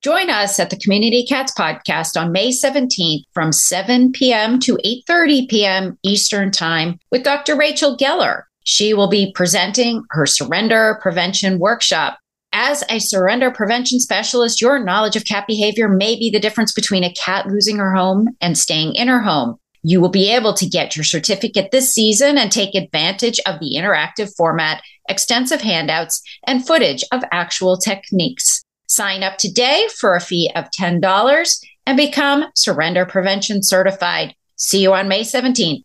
Join us at the Community Cats Podcast on May 17th from 7 p.m. to 8:30 p.m. Eastern Time with Dr. Rachel Geller. She will be presenting her surrender prevention workshop. As a surrender prevention specialist, your knowledge of cat behavior may be the difference between a cat losing her home and staying in her home. You will be able to get your certificate this season and take advantage of the interactive format, extensive handouts, and footage of actual techniques. Sign up today for a fee of $10 and become Surrender Prevention Certified. See you on May 17th.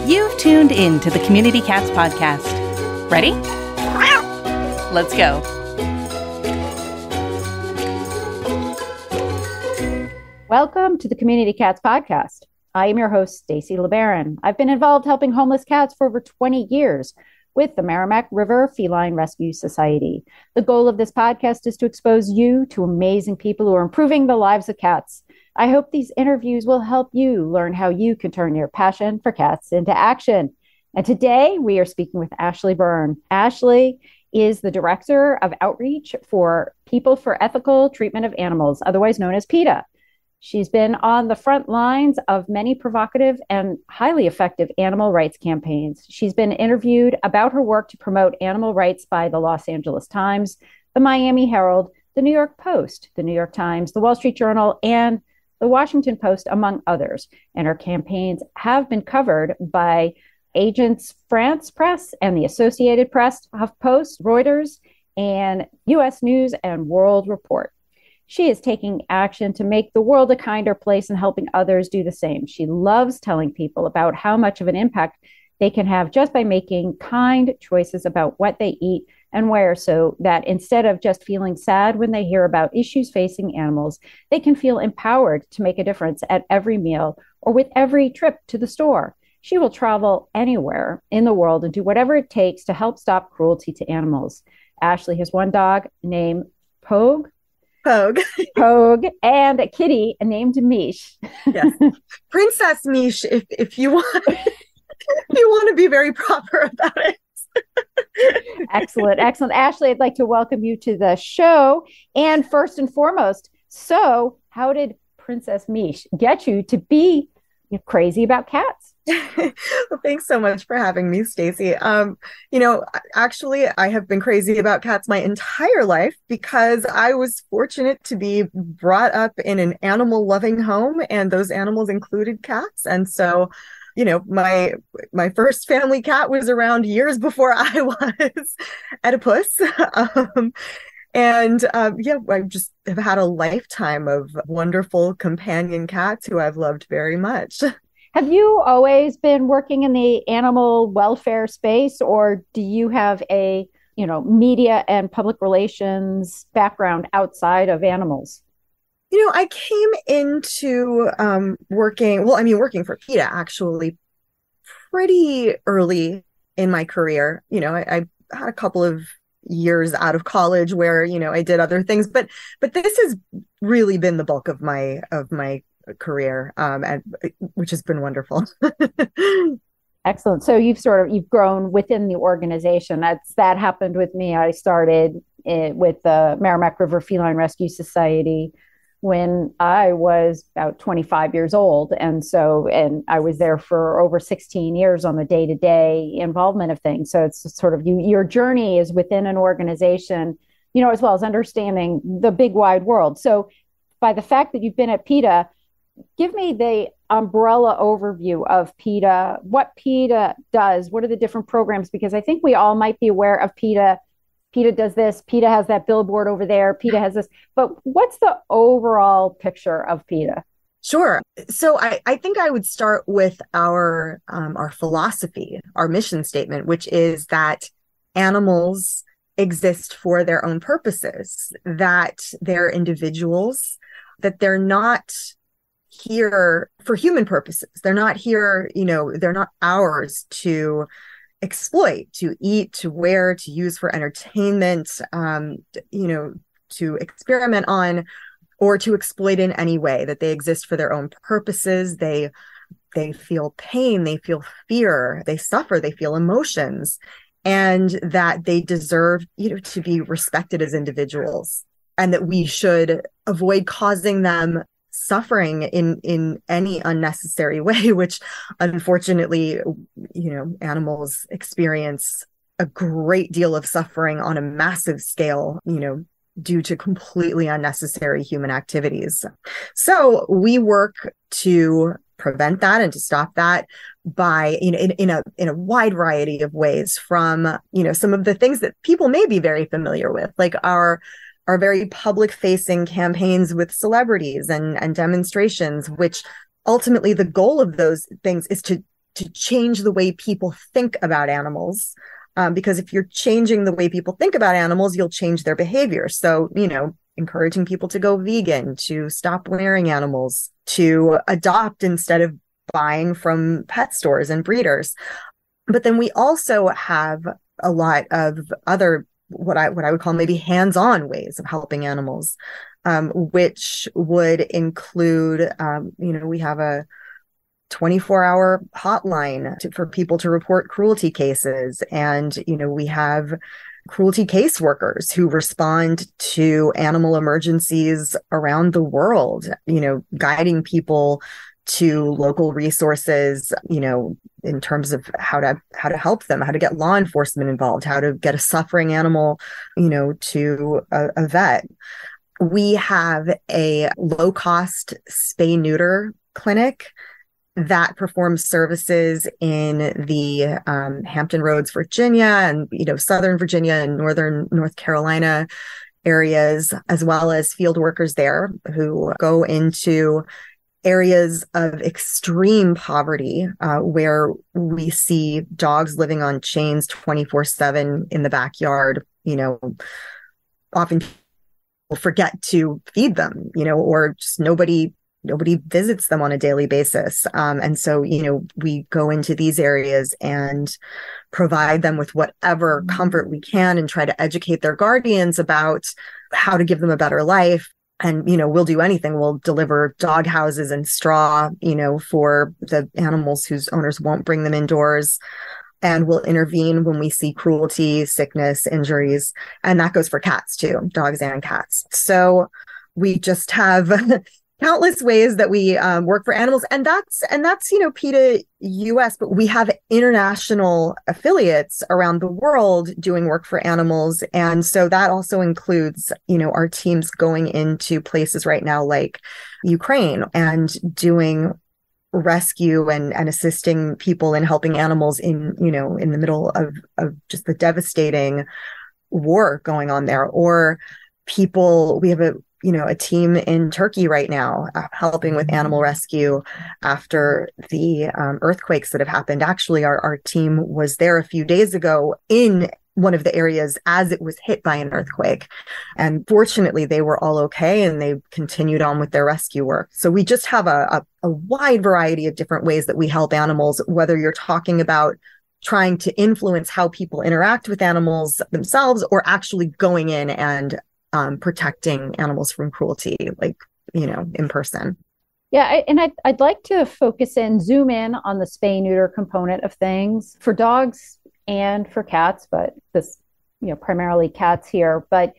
You've tuned in to the Community Cats Podcast. Ready? Let's go. Welcome to the Community Cats Podcast. I am your host, Stacy Byrne. I've been involved helping homeless cats for over 20 years with the Merrimack River Feline Rescue Society. The goal of this podcast is to expose you to amazing people who are improving the lives of cats. I hope these interviews will help you learn how you can turn your passion for cats into action. And today we are speaking with Ashley Byrne. Ashley is the Director of Outreach for People for Ethical Treatment of Animals, otherwise known as PETA. She's been on the front lines of many provocative and highly effective animal rights campaigns. She's been interviewed about her work to promote animal rights by the Los Angeles Times, the Miami Herald, the New York Post, the New York Times, the Wall Street Journal, and the Washington Post, among others. And her campaigns have been covered by Agence France Press and the Associated Press, HuffPost, Reuters, and U.S. News and World Report. She is taking action to make the world a kinder place and helping others do the same. She loves telling people about how much of an impact they can have just by making kind choices about what they eat and where, so that instead of just feeling sad when they hear about issues facing animals, they can feel empowered to make a difference at every meal or with every trip to the store. She will travel anywhere in the world and do whatever it takes to help stop cruelty to animals. Ashley has one dog named Pogue, and a kitty named Mish. Yes, Princess Mish, if you want, if you want to be very proper about it. Excellent. Ashley, I'd like to welcome you to the show. And first and foremost, so how did Princess Mish get you to be crazy about cats? Well, thanks so much for having me, Stacy. Actually, I have been crazy about cats my entire life because I was fortunate to be brought up in an animal-loving home, and those animals included cats. And so, my first family cat was around years before I was Oedipus. I just have had a lifetime of wonderful companion cats who I've loved very much. Have you always been working in the animal welfare space, or do you have a, media and public relations background outside of animals? I came into working for PETA actually pretty early in my career. I had a couple of years out of college where, I did other things, but this has really been the bulk of my career, and which has been wonderful. Excellent. So you've grown within the organization. That happened with me. I started with the Merrimack River Feline Rescue Society when I was about 25 years old. And I was there for over 16 years on the day-to-day involvement of things. So it's sort of your journey is within an organization, as well as understanding the big wide world. So by the fact that you've been at PETA, give me the umbrella overview of PETA, what PETA does, what are the different programs? Because I think we all might be aware of PETA. PETA does this, PETA has that billboard over there, PETA has this, but what's the overall picture of PETA? Sure. So I think I would start with our philosophy, our mission statement, which is that animals exist for their own purposes, that they're individuals, that they're not here for human purposes. They're not here, they're not ours to exploit, to eat, to wear, to use for entertainment, to experiment on, or to exploit in any way, that they exist for their own purposes. They feel pain, they feel fear, they suffer, they feel emotions. and that they deserve, to be respected as individuals, and that we should avoid causing them suffering in any unnecessary way, which unfortunately, animals experience a great deal of suffering on a massive scale, due to completely unnecessary human activities. So we work to prevent that and to stop that by, in a wide variety of ways, from, some of the things that people may be very familiar with, like our very public facing campaigns with celebrities and demonstrations, which ultimately the goal of those things is to change the way people think about animals. Because if you're changing the way people think about animals, you'll change their behavior. So, encouraging people to go vegan, to stop wearing animals, to adopt instead of buying from pet stores and breeders. But then we also have a lot of other, what I would call maybe hands-on ways of helping animals, which would include, we have a 24-hour hotline for people to report cruelty cases. And, we have cruelty caseworkers who respond to animal emergencies around the world, guiding people to local resources, in terms of how to help them, how to get law enforcement involved, how to get a suffering animal, to a vet. We have a low-cost spay-neuter clinic that performs services in the Hampton Roads, Virginia, and Southern Virginia and Northern North Carolina areas, as well as field workers there who go into areas of extreme poverty, where we see dogs living on chains 24/7 in the backyard. Often people forget to feed them, or just nobody visits them on a daily basis. And so, we go into these areas and provide them with whatever comfort we can and try to educate their guardians about how to give them a better life. And, we'll do anything. We'll deliver dog houses and straw, for the animals whose owners won't bring them indoors. And we'll intervene when we see cruelty, sickness, injuries. And that goes for cats too, dogs and cats. So we just have countless ways that we work for animals, and that's PETA US, but we have international affiliates around the world doing work for animals, and so that also includes our teams going into places right now like Ukraine and doing rescue and assisting people in helping animals in the middle of just the devastating war going on there. Or we have a team in Turkey right now helping with animal rescue after the earthquakes that have happened. Actually, our team was there a few days ago in one of the areas as it was hit by an earthquake. And fortunately, they were all okay and they continued on with their rescue work. So we just have a wide variety of different ways that we help animals, whether you're talking about trying to influence how people interact with animals themselves, or actually going in and protecting animals from cruelty, in person. Yeah, I'd like to zoom in on the spay neuter component of things for dogs and for cats, but this, primarily cats here. But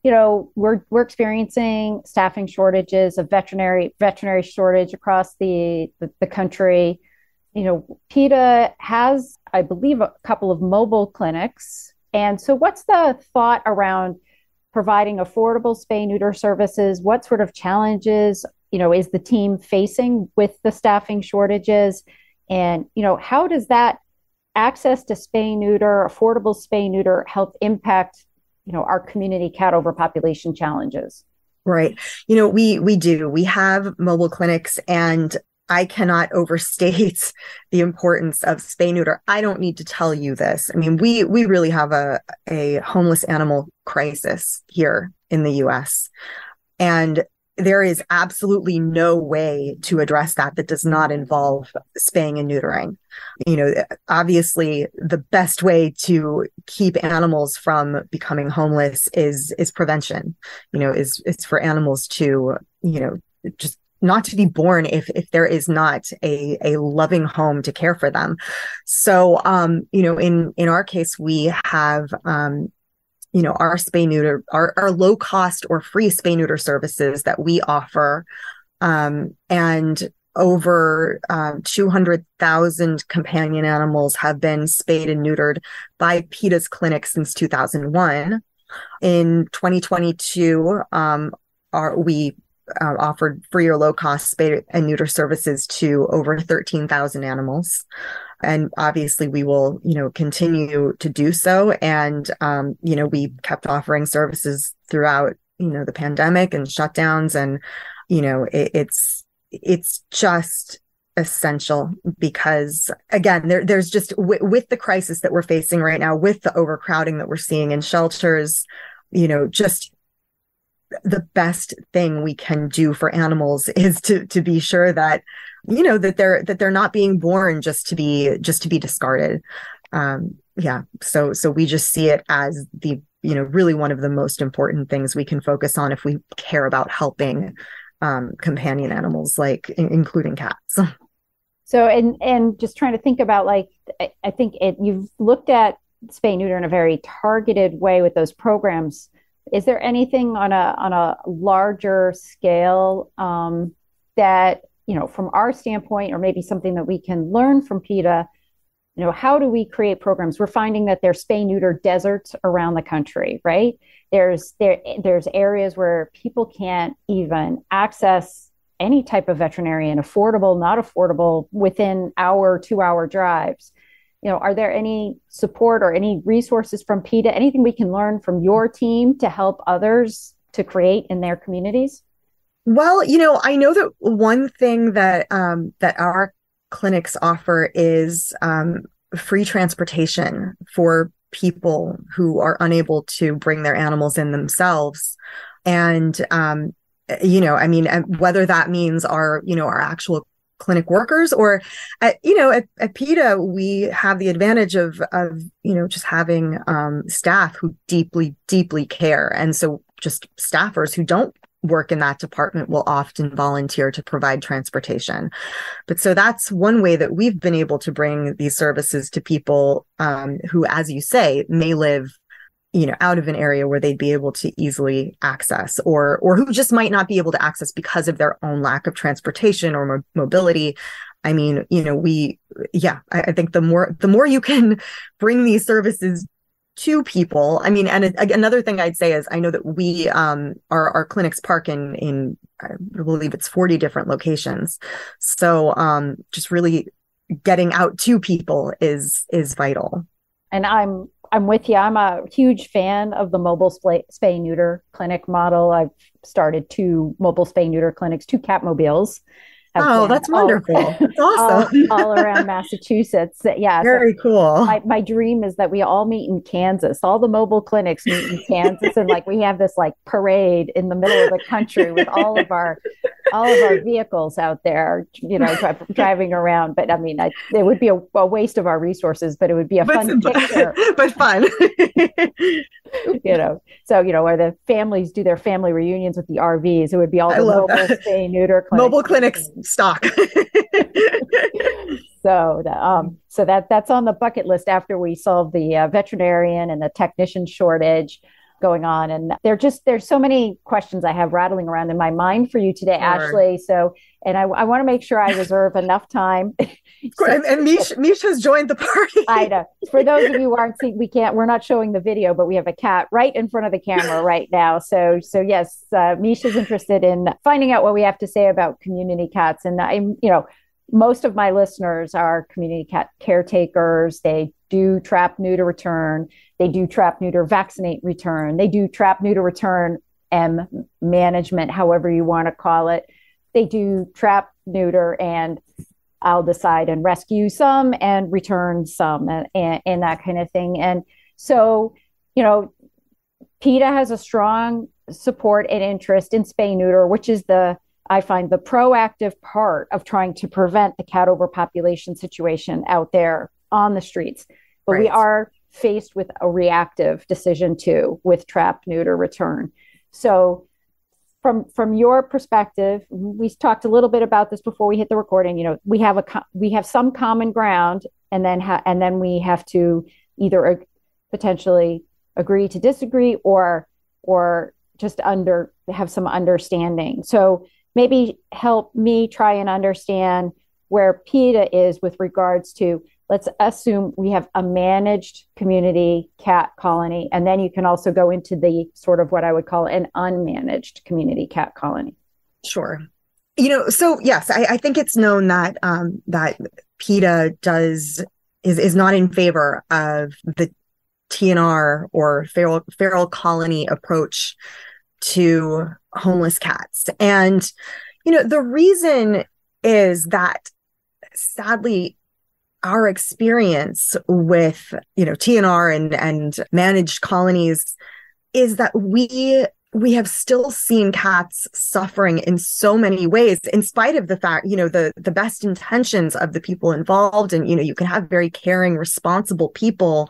we're experiencing staffing shortages, of veterinary shortage across the country. PETA has, I believe, a couple of mobile clinics, and so what's the thought around providing affordable spay neuter services? What sort of challenges, is the team facing with the staffing shortages? And, how does that access to spay neuter, affordable spay neuter, help impact, our community cat overpopulation challenges? Right. We do. We have mobile clinics, and I cannot overstate the importance of spay neuter. I don't need to tell you this. I mean, we really have a homeless animal crisis here in the US. And there is absolutely no way to address that does not involve spaying and neutering. Obviously, the best way to keep animals from becoming homeless is prevention. Is for animals to, just not to be born if there is not a loving home to care for them. So, in our case, we have, our spay neuter, our low cost or free spay neuter services that we offer. And over 200,000 companion animals have been spayed and neutered by PETA's clinic since 2001. In 2022, we offered free or low cost spay and neuter services to over 13,000 animals. And obviously we will, continue to do so. And, we kept offering services throughout, the pandemic and shutdowns. And, it's just essential because, again, there's just with the crisis that we're facing right now, with the overcrowding that we're seeing in shelters, just the best thing we can do for animals is to be sure that, that they're not being born just to be discarded. So we just see it as the, really one of the most important things we can focus on if we care about helping companion animals, like including cats. So, and just trying to think about, like, I think you've looked at spay neuter in a very targeted way with those programs. Is there anything on a larger scale that, from our standpoint, or maybe something that we can learn from PETA, how do we create programs? We're finding that there's spay neuter deserts around the country, right? There's areas where people can't even access any type of veterinarian, affordable, not affordable, within 2-hour drives. Are there any support or any resources from PETA, anything we can learn from your team to help others to create in their communities? Well, I know that one thing that our clinics offer is free transportation for people who are unable to bring their animals in themselves. And, whether that means our actual clinic workers or, at PETA, we have the advantage of just having staff who deeply, deeply care. And so just staffers who don't work in that department will often volunteer to provide transportation. But so that's one way that we've been able to bring these services to people who, as you say, may live, out of an area where they'd be able to easily access, or who just might not be able to access because of their own lack of transportation or mobility. I mean, I think the more you can bring these services to people. I mean, and another thing I'd say is I know that we, our clinics park in, I believe it's 40 different locations. So just really getting out to people is vital. And I'm with you. I'm a huge fan of the mobile spay neuter clinic model. I've started 2 mobile spay neuter clinics, 2 cat mobiles. Oh, that's wonderful. That's awesome. all around Massachusetts. Yeah. Very cool. My dream is that we all meet in Kansas. All the mobile clinics meet in Kansas. And we have this parade in the middle of the country with all of our vehicles out there, driving around. But I mean, it would be a waste of our resources, but it would be a fun picture. But fun. Where the families do their family reunions with the RVs, it would be all the mobile spay neuter clinics. Mobile clinics stock. So that's on the bucket list after we solve the veterinarian and the technician shortage going on. And there's so many questions I have rattling around in my mind for you today, sure. Ashley. So, and I want to make sure I reserve enough time. And Mish has joined the party. I know. For those of you who aren't seeing, we're not showing the video, but we have a cat right in front of the camera right now. So yes, Mish is interested in finding out what we have to say about community cats. And most of my listeners are community cat caretakers. They do trap, neuter, return. They do trap, neuter, vaccinate, return. They do trap, neuter, return, management, however you want to call it. They do trap, neuter, and I'll decide and rescue some and return some and that kind of thing. And so, PETA has a strong support and interest in spay neuter, which is I find the proactive part of trying to prevent the cat overpopulation situation out there on the streets. But we are faced with a reactive decision too, with trap, neuter, return. So from your perspective, we talked a little bit about this before we hit the recording. We have some common ground, and then we have to either potentially agree to disagree or just have some understanding. So maybe help me try and understand where PETA is with regards to, let's assume we have a managed community cat colony, and then you can also go into the sort of what I would call an unmanaged community cat colony. Sure. So yes, I think it's known that that PETA is not in favor of the TNR or feral colony approach to homeless cats. And, the reason is that sadly, our experience with, TNR and managed colonies is that we have still seen cats suffering in so many ways, in spite of the fact, the best intentions of the people involved. And, you can have very caring, responsible people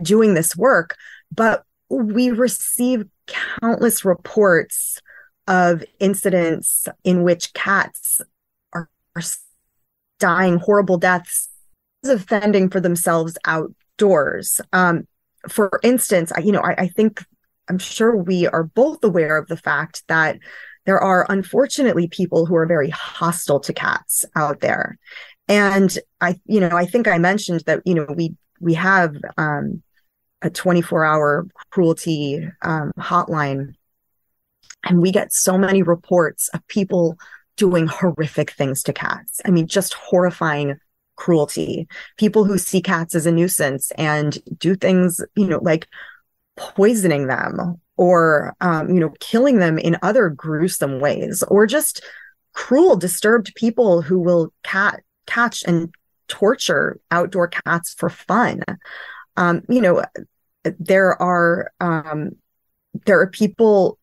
doing this work, but we receive countless reports of incidents in which cats are dying horrible deaths of fending for themselves outdoors. For instance, I think, I'm sure we are both aware of the fact that there are unfortunately people who are very hostile to cats out there. And I think I mentioned that, we have a 24-hour cruelty hotline, and we get so many reports of people doing horrific things to cats. I mean, just horrifying cruelty. People who see cats as a nuisance and do things, like poisoning them or, killing them in other gruesome ways, or just cruel, disturbed people who will catch and torture outdoor cats for fun. There are people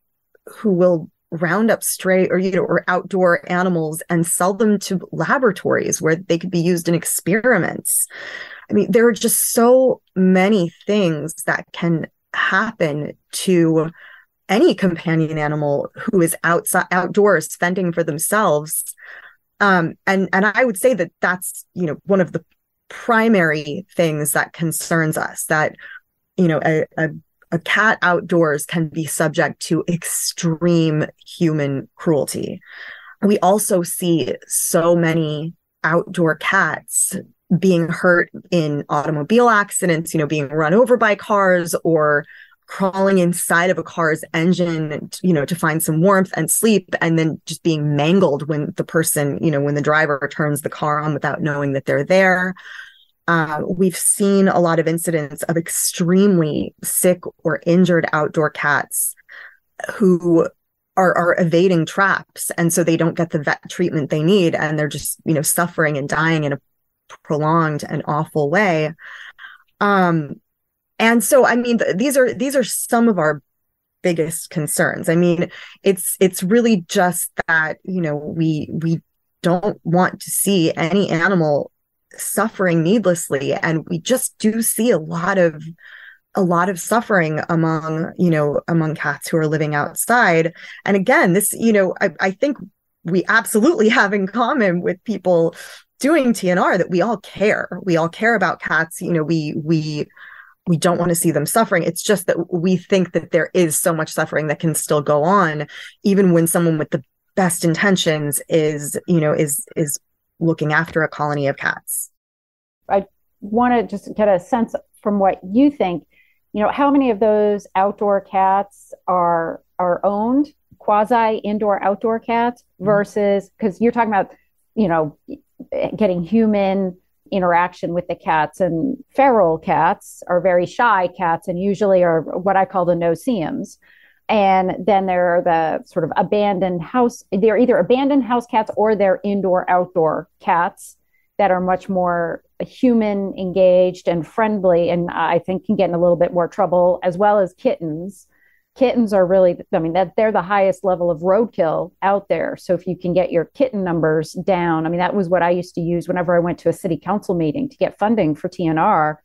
who will round up stray or outdoor animals and sell them to laboratories where they could be used in experiments. I mean, there are just so many things that can happen to any companion animal who is outdoors fending for themselves. And I would say that that's, one of the primary things that concerns us, that, a cat outdoors can be subject to extreme human cruelty. We also see so many outdoor cats being hurt in automobile accidents, being run over by cars or crawling inside of a car's engine, to find some warmth and sleep, and then just being mangled when the person, when the driver turns the car on without knowing that they're there. We've seen a lot of incidents of extremely sick or injured outdoor cats who are evading traps. And so they don't get the vet treatment they need. And they're just, suffering and dying in a prolonged and awful way. And so, I mean, these are some of our biggest concerns. I mean, it's really just that, we don't want to see any animal suffering needlessly, and we just do see a lot of suffering among cats who are living outside. And again, this, I think we absolutely have in common with people doing TNR that we all care about cats. We don't want to see them suffering. It's just that we think that there is so much suffering that can still go on, even when someone with the best intentions is looking after a colony of cats. I want to just get a sense from what you think, how many of those outdoor cats are owned, quasi indoor outdoor cats versus, because you're talking about, getting human interaction with the cats, and feral cats are very shy cats and usually are what I call the no-see-ums. And then there are the sort of they're either abandoned house cats or they're indoor outdoor cats that are much more human engaged and friendly, and I think can get in a little bit more trouble, as well as kittens. Kittens are really, they're the highest level of roadkill out there. So if you can get your kitten numbers down, that was what I used to use whenever I went to a city council meeting to get funding for TNR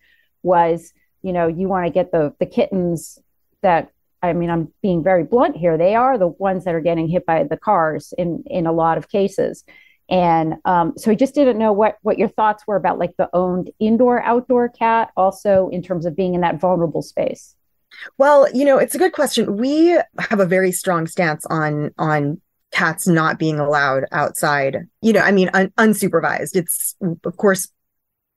was, you want to get the kittens that I mean, I'm being very blunt here. They are the ones that are getting hit by the cars in a lot of cases. And so I just didn't know what your thoughts were about like the owned indoor outdoor cat, also in terms of being in that vulnerable space. Well, it's a good question. We have a very strong stance on cats not being allowed outside, unsupervised. It's, of course,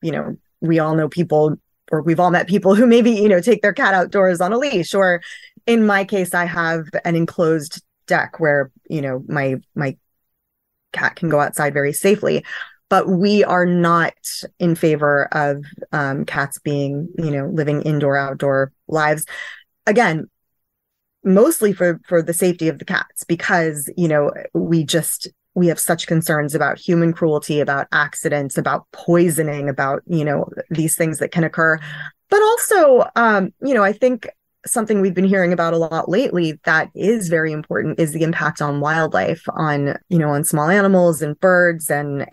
we all know people, or we've all met people who maybe, take their cat outdoors on a leash, or in my case, I have an enclosed deck where, my cat can go outside very safely. But we are not in favor of cats being, living indoor, outdoor lives. Again, mostly for the safety of the cats, because, we have such concerns about human cruelty, about accidents, about poisoning, about, these things that can occur. But also, I think something we've been hearing about a lot lately that is very important is the impact on wildlife, on small animals and birds, and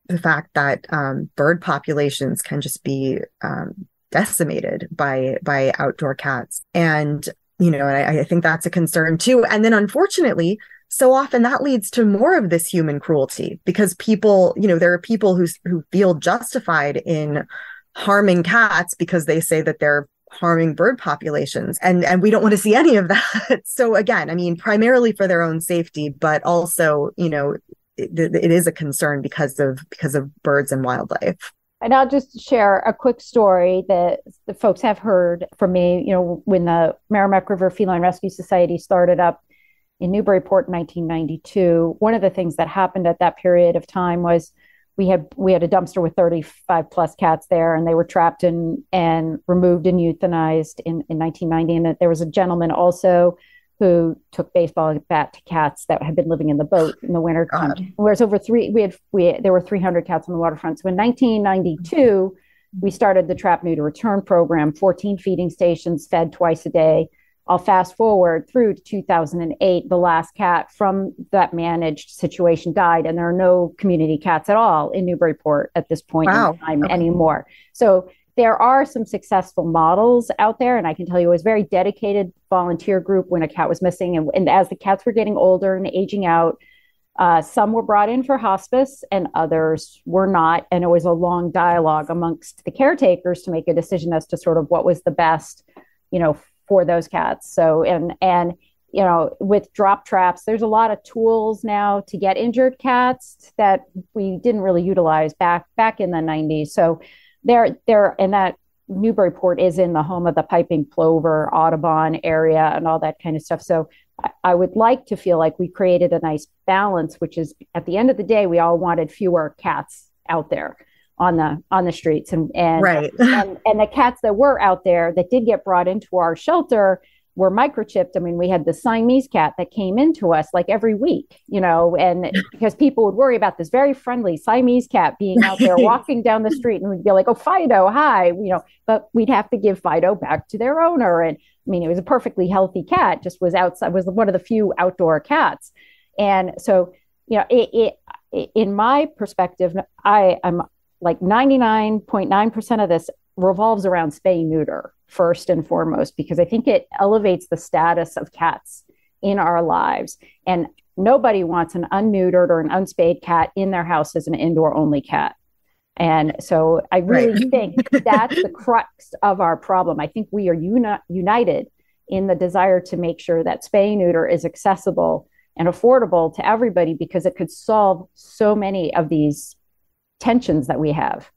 the fact that bird populations can just be decimated by outdoor cats. And, I think that's a concern too. And then unfortunately, so often that leads to more of this human cruelty, because people, there are people who feel justified in harming cats because they say that they're harming bird populations. And we don't want to see any of that. So again, I mean, primarily for their own safety, but also, it is a concern because of birds and wildlife. And I'll just share a quick story that the folks have heard from me. When the Merrimack River Feline Rescue Society started up in Newburyport in 1992, one of the things that happened at that period of time was we had a dumpster with 35 plus cats there, and they were trapped and removed and euthanized in 1990. And that there was a gentleman also who took baseball bat to cats that had been living in the boat in the winter time. Whereas there were 300 cats on the waterfront. So in 1992, we started the Trap Neuter Return program, 14 feeding stations fed twice a day. I'll fast forward through to 2008. The last cat from that managed situation died, and there are no community cats at all in Newburyport at this point in time anymore. So there are some successful models out there, and I can tell you it was a very dedicated volunteer group when a cat was missing. And as the cats were getting older and aging out, some were brought in for hospice and others were not. And it was a long dialogue amongst the caretakers to make a decision as to sort of what was the best, for those cats. So, and with drop traps, there's a lot of tools now to get injured cats that we didn't really utilize back in the 90s. So and that Newburyport is in the home of the piping plover, Audubon area, and all that kind of stuff. So I would like to feel like we created a nice balance, which is at the end of the day, we all wanted fewer cats out there on the streets, and right. and the cats that were out there that did get brought into our shelter were microchipped. I mean, we had the Siamese cat that came into us like every week, and because people would worry about this very friendly Siamese cat being out there walking down the street, and we'd be like, oh, Fido, hi, but we'd have to give Fido back to their owner. And I mean, it was a perfectly healthy cat, just was outside, was one of the few outdoor cats. And so, in my perspective, I'm like 99.9% of this revolves around spay neuter first and foremost, because I think it elevates the status of cats in our lives. And nobody wants an unneutered or an unspayed cat in their house as an indoor only cat. And so I really think that's the crux of our problem. I think we are united in the desire to make sure that spay neuter is accessible and affordable to everybody, because it could solve so many of these tensions that we have.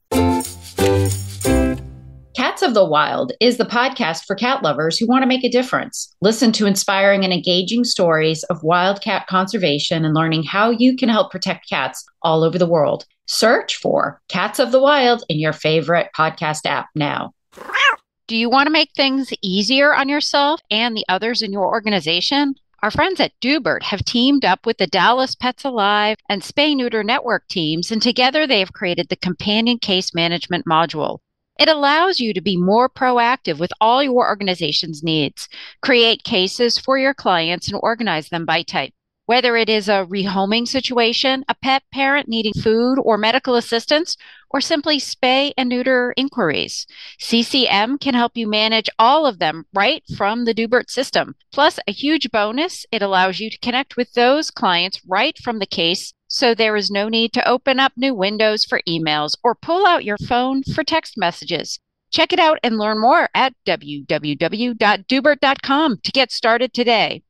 Cats of the Wild is the podcast for cat lovers who want to make a difference. Listen to inspiring and engaging stories of wildcat conservation and learning how you can help protect cats all over the world. Search for Cats of the Wild in your favorite podcast app now. Do you want to make things easier on yourself and the others in your organization? Our friends at Dubert have teamed up with the Dallas Pets Alive and Spay Neuter Network teams, and together they have created the Companion Case Management module. It allows you to be more proactive with all your organization's needs, create cases for your clients, and organize them by type. Whether it is a rehoming situation, a pet parent needing food or medical assistance, or simply spay and neuter inquiries. CCM can help you manage all of them right from the Dubert system. Plus, a huge bonus, it allows you to connect with those clients right from the case, so there is no need to open up new windows for emails or pull out your phone for text messages. Check it out and learn more at www.dubert.com to get started today.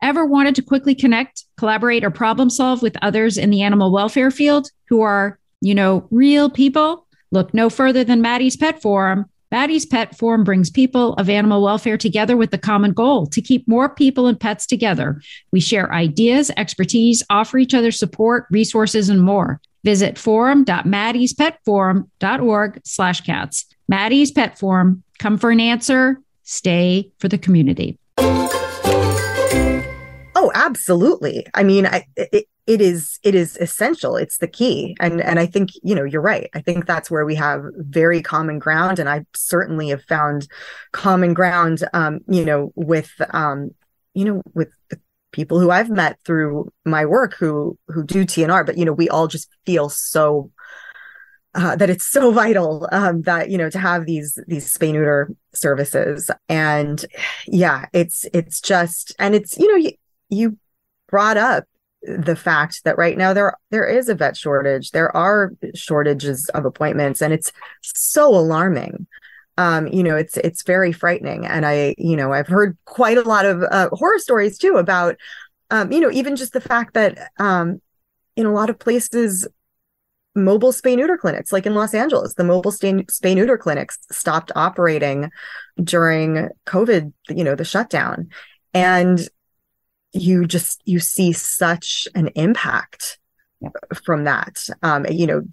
Ever wanted to quickly connect, collaborate, or problem solve with others in the animal welfare field who are, real people? Look no further than Maddie's Pet Forum. Maddie's Pet Forum brings people of animal welfare together with the common goal to keep more people and pets together. We share ideas, expertise, offer each other support, resources, and more. Visit forum.maddie'spetforum.org/cats. Maddie's Pet Forum. Come for an answer. Stay for the community. Oh, absolutely. I mean, it is essential. It's the key. And I think, you're right. I think that's where we have very common ground. And I certainly have found common ground, with the people who I've met through my work who do TNR. But, we all just feel so that it's so vital that, to have these spay neuter services. And yeah, it's just, and it's, you brought up the fact that right now there is a vet shortage. There are shortages of appointments, and it's so alarming. It's very frightening. And I've heard quite a lot of horror stories too about, even just the fact that in a lot of places, mobile spay neuter clinics, like in Los Angeles, the mobile spay neuter clinics stopped operating during COVID, the shutdown. And you see such an impact from that. You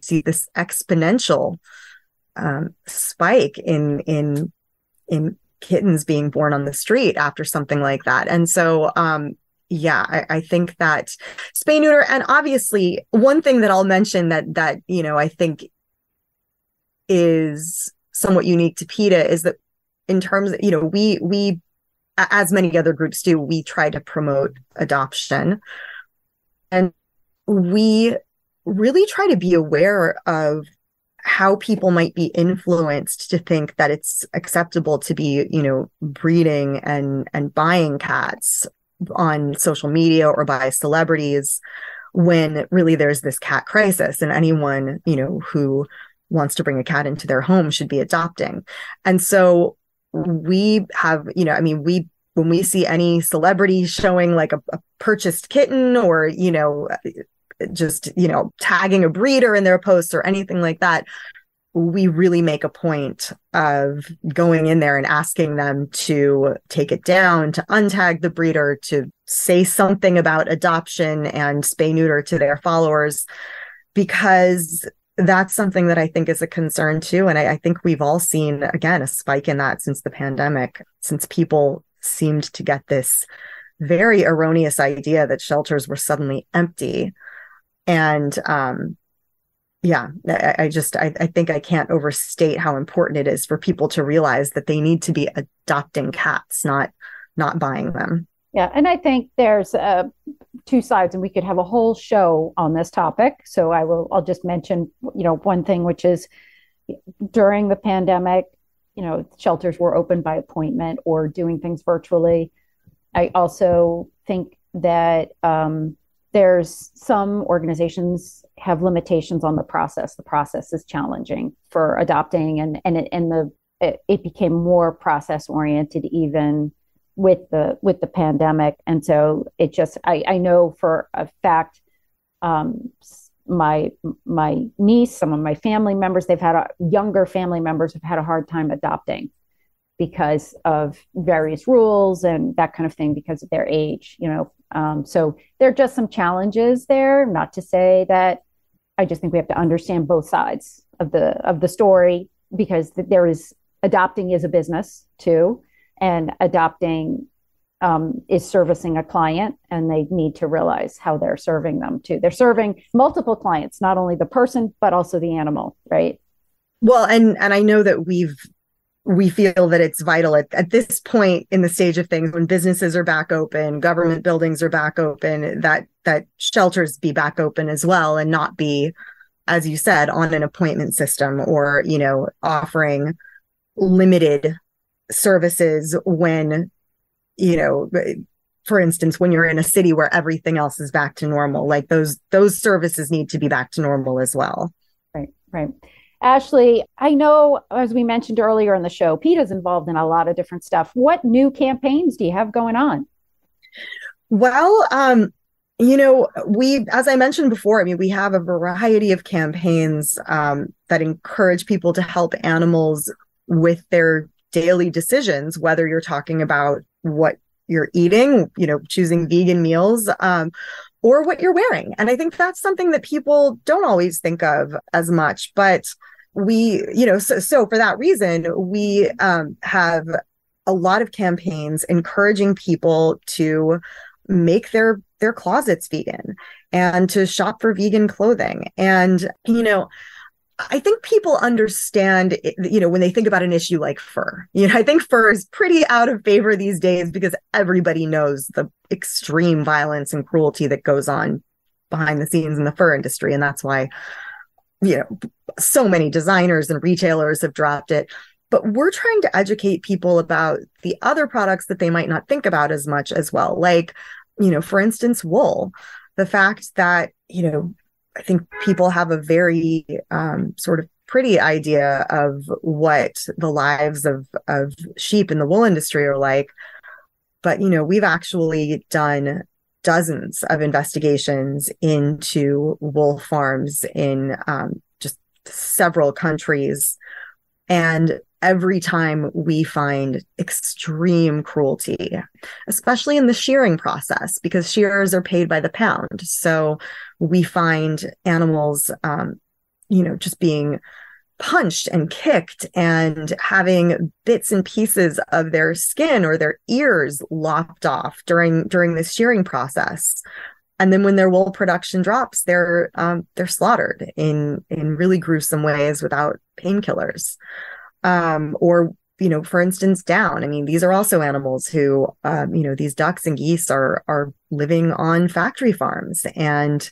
see this exponential spike in kittens being born on the street after something like that. And so, I think that spay neuter, and obviously one thing that I'll mention that I think is somewhat unique to PETA is that in terms of, we as many other groups do, we try to promote adoption. And we really try to be aware of how people might be influenced to think that it's acceptable to be, breeding and buying cats on social media or by celebrities, when really there's this cat crisis, and anyone, who wants to bring a cat into their home should be adopting. And so we have, when we see any celebrity showing like a purchased kitten, or, just, tagging a breeder in their posts or anything like that, we really make a point of going in there and asking them to take it down, to untag the breeder, to say something about adoption and spay neuter to their followers, because that's something that I think is a concern too. And I think we've all seen, again, a spike in that since the pandemic, since people seemed to get this very erroneous idea that shelters were suddenly empty. And I think I can't overstate how important it is for people to realize that they need to be adopting cats, not buying them. Yeah. And I think there's two sides, and we could have a whole show on this topic. So I'll just mention, one thing, which is during the pandemic, shelters were open by appointment or doing things virtually. I also think that there's some organizations have limitations on the process. The process is challenging for adopting, and it became more process oriented even with the pandemic. And so it just, I know for a fact, my niece, some of my family members, younger family members have had a hard time adopting because of various rules and that kind of thing, because of their age, so there are just some challenges there. Not to say that, I just think we have to understand both sides of the story, because adopting is a business too, and adopting is servicing a client, and they need to realize how they're serving them too. They're serving multiple clients, not only the person, but also the animal, right? Well, and I know that we feel that it's vital at this point in the stage of things, when businesses are back open, government buildings are back open, that shelters be back open as well, and not be as you said, on an appointment system, or, offering limited services when, for instance, when you're in a city where everything else is back to normal, like those services need to be back to normal as well. Right. Ashley, I know, as we mentioned earlier in the show, PETA is involved in a lot of different stuff. What new campaigns do you have going on? Well, as I mentioned before, I mean, we have a variety of campaigns that encourage people to help animals with their daily decisions, whether you're talking about what you're eating, choosing vegan meals, or what you're wearing. And I think that's something that people don't always think of as much, but we, so for that reason, we have a lot of campaigns encouraging people to make their closets vegan and to shop for vegan clothing. And, I think people understand, when they think about an issue like fur, I think fur is pretty out of favor these days because everybody knows the extreme violence and cruelty that goes on behind the scenes in the fur industry. And that's why, so many designers and retailers have dropped it. But we're trying to educate people about the other products that they might not think about as much as well. Like, for instance, wool. The fact that, I think people have a very sort of pretty idea of what the lives of sheep in the wool industry are like. But, we've actually done dozens of investigations into wool farms in just several countries. And every time we find extreme cruelty, especially in the shearing process, because shearers are paid by the pound. So we find animals, just being punched and kicked and having bits and pieces of their skin or their ears lopped off during the shearing process. And then when their wool production drops, they're slaughtered in really gruesome ways without painkillers. Or, for instance, down. I mean, these are also animals who, these ducks and geese are living on factory farms and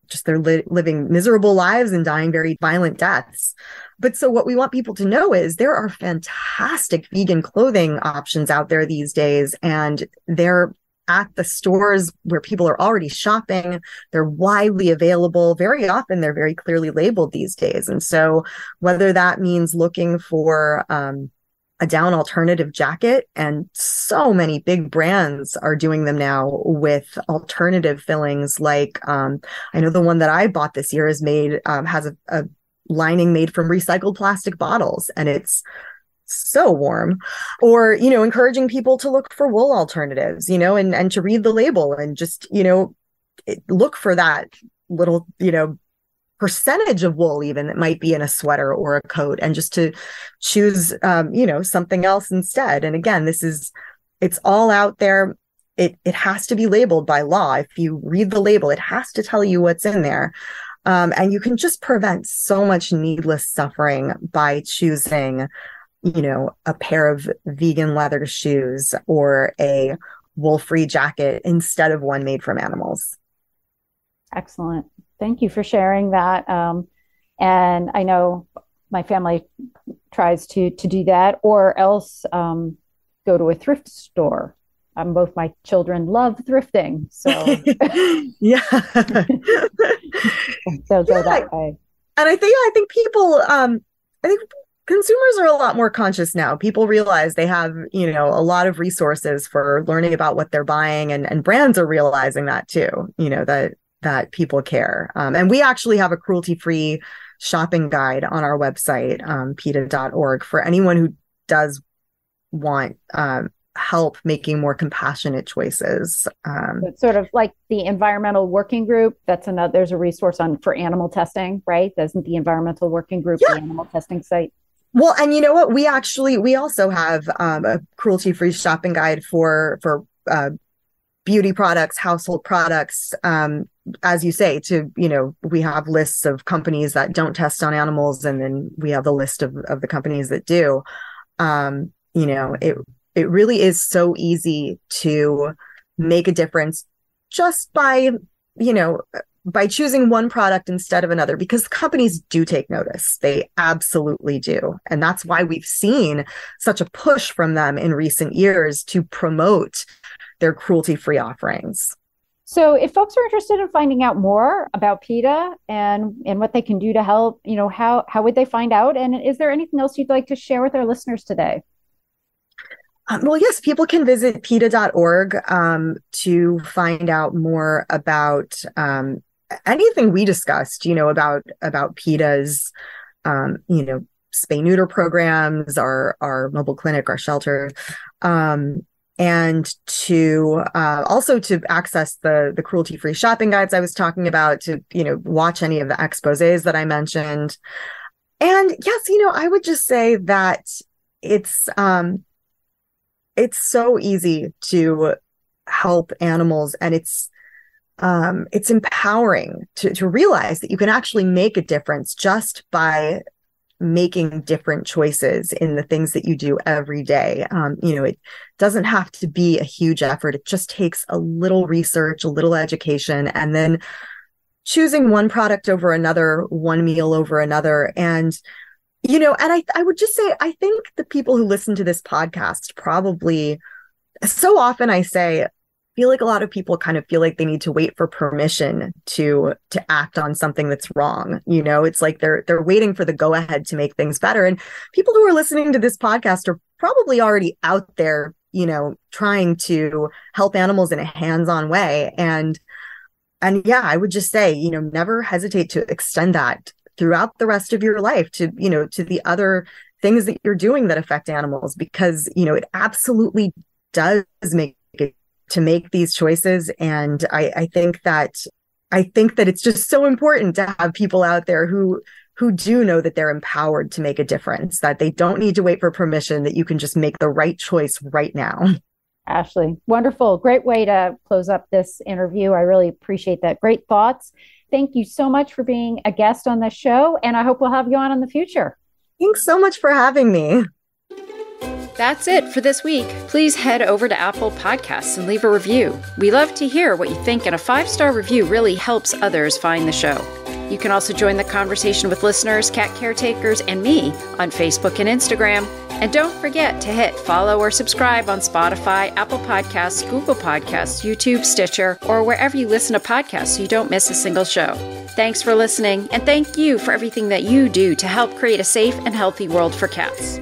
just they're living miserable lives and dying very violent deaths. But so what we want people to know is there are fantastic vegan clothing options out there these days, and they're at the stores where people are already shopping. They're widely available. Very often they're very clearly labeled these days. And so whether that means looking for a down alternative jacket, and so many big brands are doing them now with alternative fillings. Like I know the one that I bought this year is made, has a lining made from recycled plastic bottles, and it's so warm. Or, encouraging people to look for wool alternatives, and to read the label and just, look for that little, percentage of wool even that might be in a sweater or a coat, and just to choose, something else instead. And again, it's all out there. It has to be labeled by law. If you read the label, it has to tell you what's in there. And you can just prevent so much needless suffering by choosing, a pair of vegan leather shoes or a wool-free jacket instead of one made from animals. Excellent. Thank you for sharing that. And I know my family tries to do that, or else go to a thrift store. Both my children love thrifting, so yeah, they'll go that way. And I think people, I think consumers are a lot more conscious now. People realize they have, a lot of resources for learning about what they're buying, and brands are realizing that too. That people care. And we actually have a cruelty-free shopping guide on our website, PETA.org, for anyone who does want help making more compassionate choices. It's sort of like the environmental working group. There's a resource for animal testing, right? Doesn't the environmental working group, the animal testing site? Well, and you know what? We also have a cruelty-free shopping guide for beauty products, household products. As you say, we have lists of companies that don't test on animals, and then we have the list of the companies that do. It really is so easy to make a difference just by, by choosing one product instead of another, because companies do take notice. They absolutely do. And that's why we've seen such a push from them in recent years to promote their cruelty-free offerings. So if folks are interested in finding out more about PETA and what they can do to help, how would they find out? And is there anything else you'd like to share with our listeners today? Well, yes, people can visit PETA.org to find out more about anything we discussed, about PETA's, spay neuter programs, our mobile clinic, our shelter, and to also to access the cruelty-free shopping guides I was talking about, to watch any of the exposés that I mentioned. And yes, I would just say that it's so easy to help animals, and it's empowering to realize that you can actually make a difference just by making different choices in the things that you do every day. It doesn't have to be a huge effort. It just takes a little research, a little education, and then choosing one product over another, one meal over another. And I would just say, I think the people who listen to this podcast probably, so often I feel like a lot of people kind of feel like they need to wait for permission to act on something that's wrong. It's like they're waiting for the go ahead to make things better. And people who are listening to this podcast are probably already out there, trying to help animals in a hands-on way. And yeah, I would just say, never hesitate to extend that throughout the rest of your life to the other things that you're doing that affect animals, because, it absolutely does make it to make these choices. And I think that it's just so important to have people out there who do know that they're empowered to make a difference, that they don't need to wait for permission, that you can just make the right choice right now. Ashley, wonderful. Great way to close up this interview. I really appreciate that. Great thoughts. Thank you so much for being a guest on the show, and I hope we'll have you on in the future. Thanks so much for having me. That's it for this week. Please head over to Apple Podcasts and leave a review. We love to hear what you think, and a 5-star review really helps others find the show. You can also join the conversation with listeners, cat caretakers, and me on Facebook and Instagram. And don't forget to hit follow or subscribe on Spotify, Apple Podcasts, Google Podcasts, YouTube, Stitcher, or wherever you listen to podcasts so you don't miss a single show. Thanks for listening, and thank you for everything that you do to help create a safe and healthy world for cats.